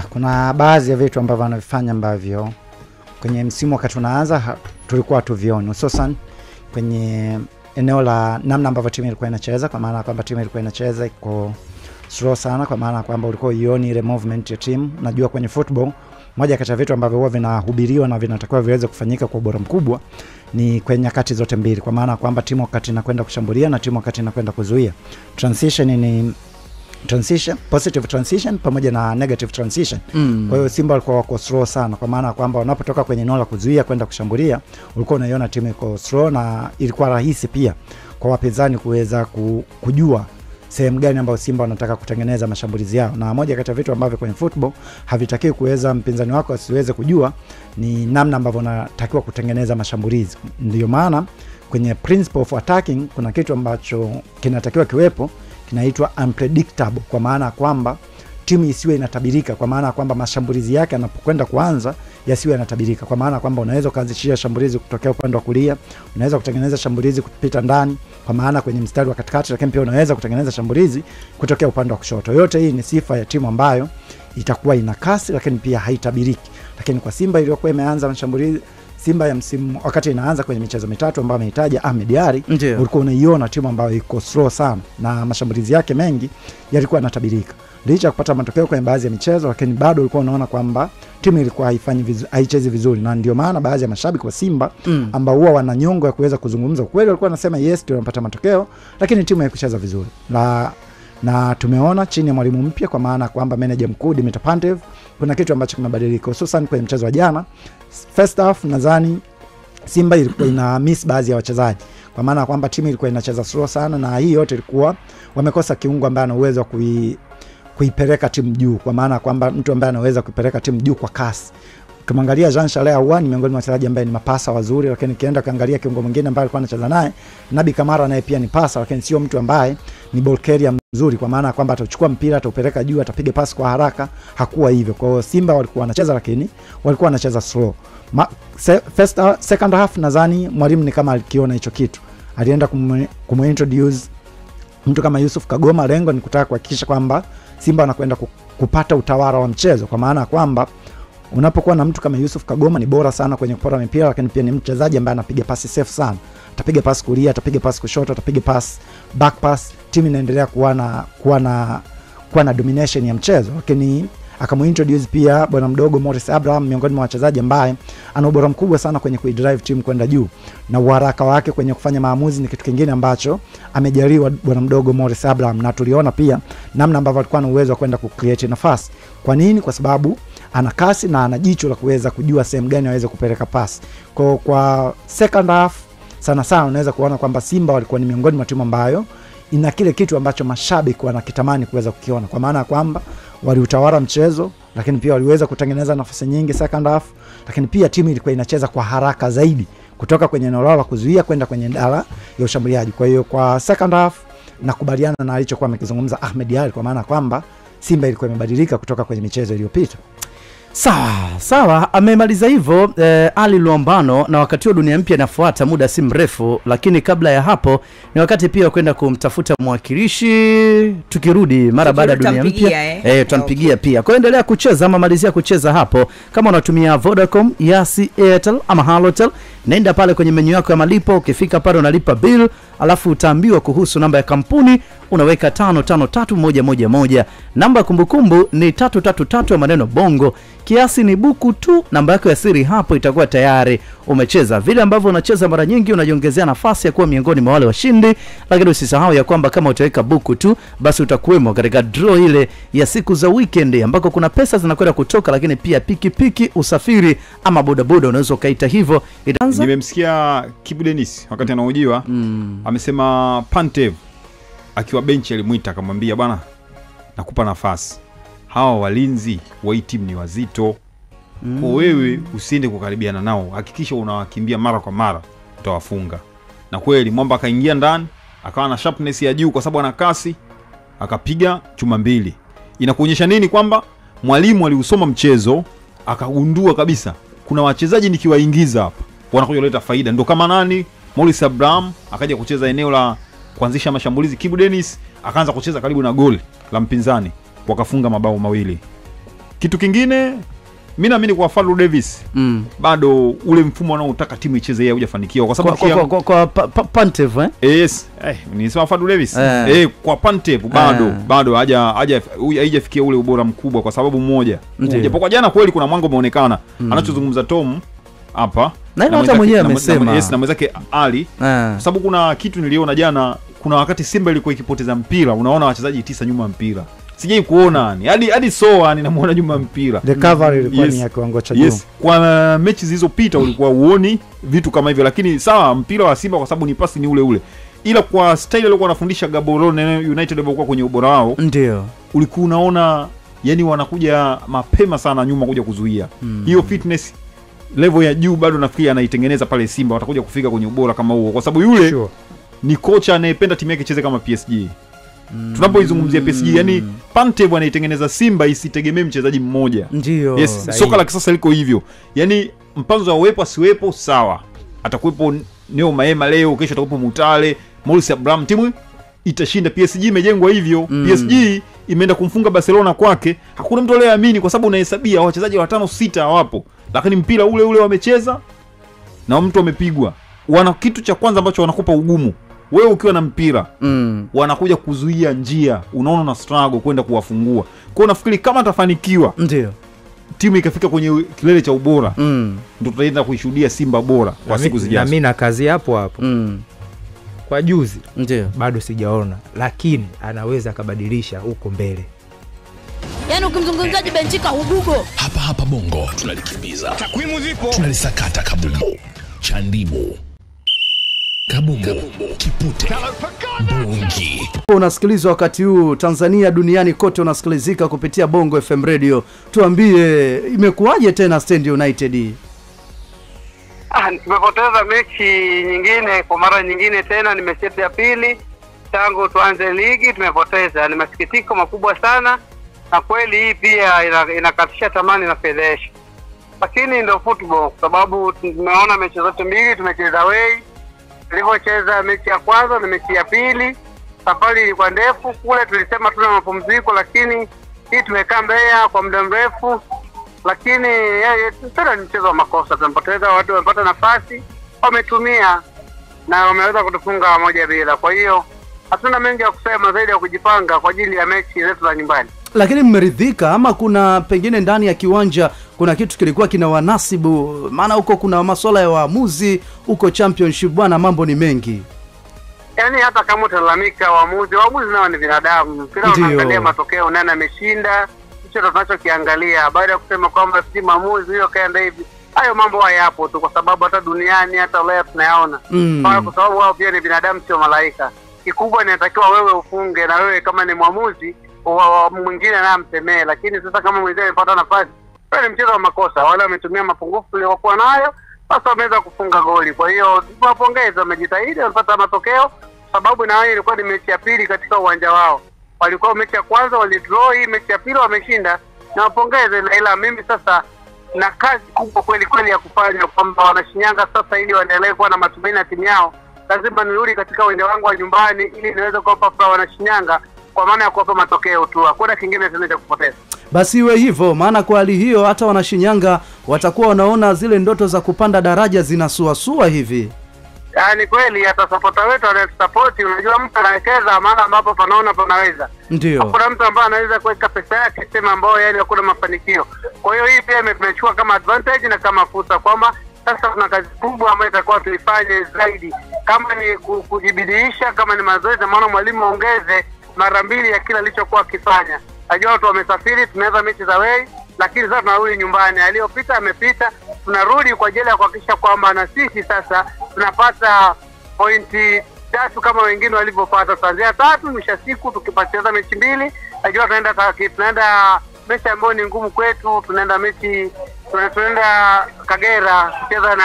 Kuna baadhi ya vitu ambavyo wanavifanya ambavyo kwenye msimu wakati tunaanza tulikuwa tuvioni, hususan kwenye eneo la namna ambavyo timu ilikuwa inacheza, kwa maana kwamba timu ilikuwa inacheza iko slow sana, kwa maana kwamba ulikuwa uioni ile movement ya timu. Najua kwenye football moja kati ya vitu ambavyo huwa vinahubiriwa na vinatakiwa viweze kufanyika kwa ubora mkubwa ni kwenye nyakati zote mbili, kwa maana kwamba timu wakati inakwenda kushambulia na timu wakati inakwenda kuzuia. Positive transition pamoja na negative transition. Kwa hiyo Simba walikuwa wako slow sana, kwa maana kwamba wanapotoka kwenye eneo la kuzuia kwenda kushambulia ulikuwa unaiona timu iko slow, na ilikuwa rahisi pia kwa wapinzani kuweza kujua sehemu gani ambayo Simba wanataka kutengeneza mashambulizi yao. Na moja kati ya vitu ambavyo kwenye football havitakiwi kuweza mpinzani wako asiweze kujua ni namna ambavyo unatakiwa kutengeneza mashambulizi. Ndio maana kwenye principle of attacking kuna kitu ambacho kinatakiwa kiwepo, kinaitwa unpredictable, kwa maana kwamba timu isiwe inatabirika, kwa maana kwamba mashambulizi yake yanapokwenda kuanza yasiwe yanatabirika, kwa maana kwamba unaweza kuanzishia shambulizi kutokea upande wa kulia, unaweza kutengeneza shambulizi kupita ndani kwa maana kwenye mstari wa katikati, lakini pia unaweza kutengeneza shambulizi kutokea upande wa kushoto. Yote hii ni sifa ya timu ambayo itakuwa ina kasi lakini pia haitabiriki. Lakini kwa Simba iliyokuwa imeanza mashambulizi, Simba ya msimu wakati inaanza kwenye michezo mitatu ambayo amehitaja Ahmed Ally, ulikuwa unaiona timu ambayo iko slow sana na mashambulizi yake mengi yalikuwa yanatabirika. Licha ya kupata matokeo kwenye baadhi ya michezo, lakini bado ulikuwa unaona kwamba timu ilikuwa haichezi vizuri, na ndio maana baadhi ya mashabiki wa Simba ambao huwa wana nyongo ya kuweza kuzungumza ukweli walikuwa wanasema yes tunapata matokeo lakini timu haikucheza vizuri. Na tumeona chini ya mwalimu mpya, kwa maana kwamba manager mkuu Dimitar Pantev, kuna kitu ambacho kimebadilika, hususan kwenye mchezo wa jana. First half nadhani Simba ilikuwa ina miss baadhi ya wachezaji, kwa maana kwamba timu ilikuwa inacheza slow sana, na hii yote ilikuwa wamekosa kiungo ambaye ana uwezo wa kuipeleka timu juu, kwa maana kwamba mtu ambaye anaweza kuipeleka timu juu kwa kasi. Ukimwangalia Jean Charles Ahoua ni miongoni mwa wachezaji ambao ni mapasa wazuri, lakini kienda kaangalia kiungo mwingine ambaye alikuwa anacheza naye Nabi Kamara, naye pia ni pasa, lakini sio mtu ambaye ni ball carrier mzuri, kwa maana kwamba atachukua mpira ataupeleka juu atapiga pasi kwa haraka. Hakuwa hivyo. Kwa hiyo Simba walikuwa wanacheza, lakini walikuwa wanacheza slow. Second half nadhani mwalimu ni kama alikiona hicho kitu, alienda kumintroduce mtu kama Yusuf Kagoma. Lengo ni kutaka kuhakikisha kwamba Simba wanakwenda kupata utawala wa mchezo, kwa maana kwamba unapokuwa na mtu kama Yusuf Kagoma ni bora sana kwenye kupora mipira, lakini pia ni mchezaji ambaye anapiga pasi safe sana. Atapiga pasi kulia, atapiga pasi kushoto, atapiga pasi back pass. Timu inaendelea kuwa na domination ya mchezo. Lakini akamuintroduce pia bwana mdogo Morris Abraham, miongoni mwa wachezaji ambaye ana ubora mkubwa sana kwenye kuidrive timu kwenda juu, na uharaka wake kwenye kufanya maamuzi ni kitu kingine ambacho amejaliwa bwana mdogo Morris Abraham. Na tuliona pia namna ambavyo alikuwa na uwezo wa kwenda kucreate nafasi. Kwa nini? Kwa sababu ana kasi na ana jicho la kuweza kujua sehemu gani aweze kupeleka pasi. Kwa second half sana unaweza kuona kwamba Simba walikuwa ni miongoni mwa timu ambayo ina kile kitu ambacho mashabiki wanakitamani kuweza kukiona, kwa maana kwamba waliutawala mchezo, lakini pia waliweza kutengeneza nafasi nyingi second half, lakini pia timu ilikuwa inacheza kwa haraka zaidi kutoka kwenye eneo la kuzuia kwenda kwenye dala ya ushambuliaji. Kwa hiyo kwa second half nakubaliana na alichokuwa amekizungumza Ahmed Ally, kwa maana kwamba Simba ilikuwa imebadilika kutoka kwenye michezo iliyopita. Sawa, amemaliza hivyo Ali Luambano, na wakati huo dunia mpya inafuata muda si mrefu, lakini kabla ya hapo ni wakati pia kwenda kumtafuta mwakilishi. Tukirudi mara baada ya dunia mpya tutampigia pia. Kwa endelea kucheza ama malizia kucheza hapo. Kama unatumia Vodacom, Yasi, Airtel ama Halotel, nenda pale kwenye menu yako ya malipo. Ukifika pale unalipa bill, alafu utaambiwa kuhusu namba ya kampuni, unaweka 553111. Namba ya kumbukumbu ni 333 ya maneno bongo. Kiasi ni buku tu. Namba yako ya siri hapo itakuwa tayari umecheza. Vile ambavyo unacheza mara nyingi unajiongezea nafasi ya kuwa miongoni mwa wale washindi, lakini usisahau ya kwamba kama utaweka buku tu basi utakuwemo katika draw ile ya siku za weekend ambako kuna pesa zinakwenda kutoka, lakini pia pikipiki, usafiri ama bodaboda unaweza kaita hivyo. Nimemsikia Kibu Denis wakati anahojiwa amesema Pantev akiwa benchi alimuita akamwambia bwana nakupa nafasi, hawa walinzi wa hii timu ni wazito, kwa wewe usiende kukaribiana nao, hakikisha unawakimbia mara kwa mara, utawafunga. Na kweli Mwamba akaingia ndani, akawa na sharpness ya juu kwa sababu ana kasi, akapiga chuma mbili. Inakuonyesha nini? Kwamba mwalimu aliusoma mchezo, akagundua kabisa kuna wachezaji nikiwaingiza hapa wanakuja kuleta faida. Ndio kama nani? Morris Abraham akaja kucheza eneo la kuanzisha mashambulizi, Kibu Denis akaanza kucheza karibu na goli la mpinzani, wakafunga mabao mawili. Kitu kingine mimi naamini kwa Fadlu Davis bado ule mfumo anaotaka timu icheze yeye hujafanikiwa kwa sababu kwa Pantev yes nisema Fadlu Davis kwa Pantev bado haijafikia ule ubora mkubwa kwa sababu moja. Japokuwa jana kweli kuna mwango umeonekana anachozungumza Tom hapa na hata mwenyewe amesema yes na mwenzake Ali kwa sababu kuna kitu niliona jana, kuna wakati Simba ilikuwa ikipoteza mpira unaona wachezaji 9 nyuma mpira. Sijai kuona yani hadi soa ninamuona nyuma mpira. The cover ilikuwa ni ya kiwango cha juu. Yes, kwa mechi zilizopita ulikuwa uoni vitu kama hivyo, lakini sawa mpira wa Simba kwa sababu ni pasi ni ule. Ila kwa style alikuwa anafundisha Gaborone United walikuwa kwenye ubora wao. Ndio. Ulikuwa unaona yani wanakuja mapema sana nyuma kuja kuzuia. Hiyo fitness level ya juu bado nafikiri anaitengeneza pale Simba, watakuja kufika kwenye ubora kama huo kwa sababu yule ni kocha anayependa timu yake icheze kama PSG. Tunapoizungumzia PSG yani Pantev anaitengeneza Simba isitegemee mchezaji mmoja. Ndio. Yes, soka la kisasa liko hivyo. Yani mpanzo wa uwepo asiwepo sawa. Atakuwepo Neo Maema leo, kesho atakuwepo Mutale, Morris Abraham, timu itashinda. PSG imejengwa hivyo. PSG imeenda kumfunga Barcelona kwake. Hakuna mtu aliyeamini kwa sababu unahesabia wachezaji 5-6 hawapo. Lakini mpira ule wamecheza na mtu amepigwa. Wana kitu cha kwanza ambacho wanakupa ugumu. Wewe ukiwa na mpira wanakuja kuzuia njia, unaona na struggle kwenda kuwafungua. Kwa nafikiri kama atafanikiwa ndio timu ikafika kwenye kilele cha ubora ndio tutaenda kuishuhudia Simba bora kwa siku zijazo. Na mimi na kazi hapo kwa juzi ndio bado sijaona, lakini anaweza akabadilisha huko mbele. Yaani ukimzungumzaji Benchika hubugo. Hapa Bongo tunalikimbiza. Takwimu zipo. Tunalisakata kabumbu. Chandimu. Kabumbu, kipute, bungi. Unasikiliza wakati huu Tanzania duniani kote unasikilizika kupitia Bongo FM Radio. Tuambie imekuwaje tena Stand United? Tumepoteza mechi nyingine kwa mara nyingine tena, ni mechi ya pili tangu tuanze ligi tumepoteza. Ni masikitiko makubwa sana na kweli hii pia inakatisha tamani na fedhesha. Lakini ndio football kwa sababu tumeona mechi zote mbili tumecheza away. Tulivyocheza mechi ya kwanza na mechi ya pili safari ilikuwa ndefu, kule tulisema tuna mapumziko lakini hii tumekaa Mbeya kwa muda mrefu. Lakini tena ni mchezo wa makosa, tumepoteza, watu wamepata nafasi wametumia na wameweza kutufunga 1-0. Kwa hiyo hatuna mengi ya kusema zaidi ya kujipanga kwa ajili ya mechi zetu za nyumbani. Lakini mmeridhika ama kuna pengine ndani ya kiwanja kuna kitu kilikuwa kina wanasibu? Maana huko kuna masuala ya waamuzi, huko championship bwana, mambo ni mengi. Yaani hata kama utalamika waamuzi nao ni binadamu. Kila unaangalia matokeo nani ameshinda, hicho tunachokiangalia. Baada ya kusema kwamba si maamuzi hiyo kaenda hivi, hayo mambo hayapo tu kwa sababu hata duniani hata Ulaya tunayaona. Kwa sababu wao pia ni binadamu, sio malaika. Kikubwa inatakiwa wewe ufunge na wewe kama ni mwamuzi mwingine na amsemee. Lakini sasa kama mwingine amepata nafasi, ni mchezo wa makosa. Wale wametumia mapungufu waliokuwa nayo, sasa wameweza kufunga goli. Kwa hiyo tunawapongeza, wamejitahidi, wamepata matokeo sababu na wao ilikuwa ni mechi ya pili katika uwanja wao. Walikuwa mechi ya kwanza walidraw, hii mechi ya pili wameshinda. Na wapongeze, ila mimi sasa na kazi kubwa kweli ya kufanya kwamba Wanashinyanga sasa ili waendelee kuwa na matumaini na timu yao. Lazima nirudi katika uwanja wangu wa nyumbani ili niweze kuwapa furaha Wanashinyanga kwa maana ya kuwapa matokeo tu. Hakuna kingine tena cha kupoteza. Basi iwe hivyo, maana kwa hali hiyo hata Wanashinyanga watakuwa wanaona zile ndoto za kupanda daraja zinasuasua hivi. Yaani kweli hata supporter wetu anatusupport, unajua mtu anawekeza maana ambapo panaona panaweza. Ndio. Hakuna mtu ambaye anaweza kuweka pesa yake sema ambao yani hakuna mafanikio. Kwa hiyo hii pia imechukua kama advantage na kama fursa kwamba sasa kuna kazi kubwa ambayo itakuwa tuifanye zaidi. Kama ni kujibidiisha, kama ni mazoezi, maana mwalimu ongeze mara 2 ya kila alichokuwa akifanya. Najua watu wamesafiri, tumeweza mechi za away, lakini sasa tunarudi nyumbani. Aliyopita amepita, tunarudi kwa ajili ya kuhakikisha kwamba na sisi sasa tunapata pointi 3 kama wengine walivyopata. Tuanzia 3 mwisho siku tukipoteza mechi 2. Najua tunaenda mechi ambayo ni ngumu kwetu, tunaenda Kagera kucheza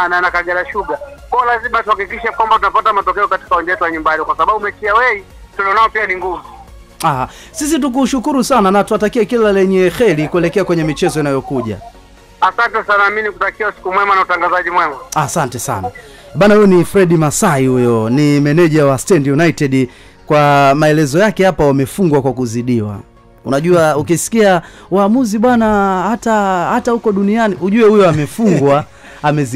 na Kagera Sugar. Kwa lazima tuhakikishe kwamba tunapata matokeo katika uwanja wetu wa nyumbani kwa sababu mechi ya away tunao pia ni ngumu. Sisi tukushukuru sana na tuwatakie kila lenye kheri kuelekea kwenye michezo inayokuja. Asante sana, mimi nikutakia siku mwema na utangazaji mwema. Asante sana. Bana, huyo ni Freddy Masai, huyo ni meneja wa Stand United. Kwa maelezo yake hapa wamefungwa kwa kuzidiwa. Unajua ukisikia waamuzi bwana hata huko duniani ujue huyo amefungwa amezi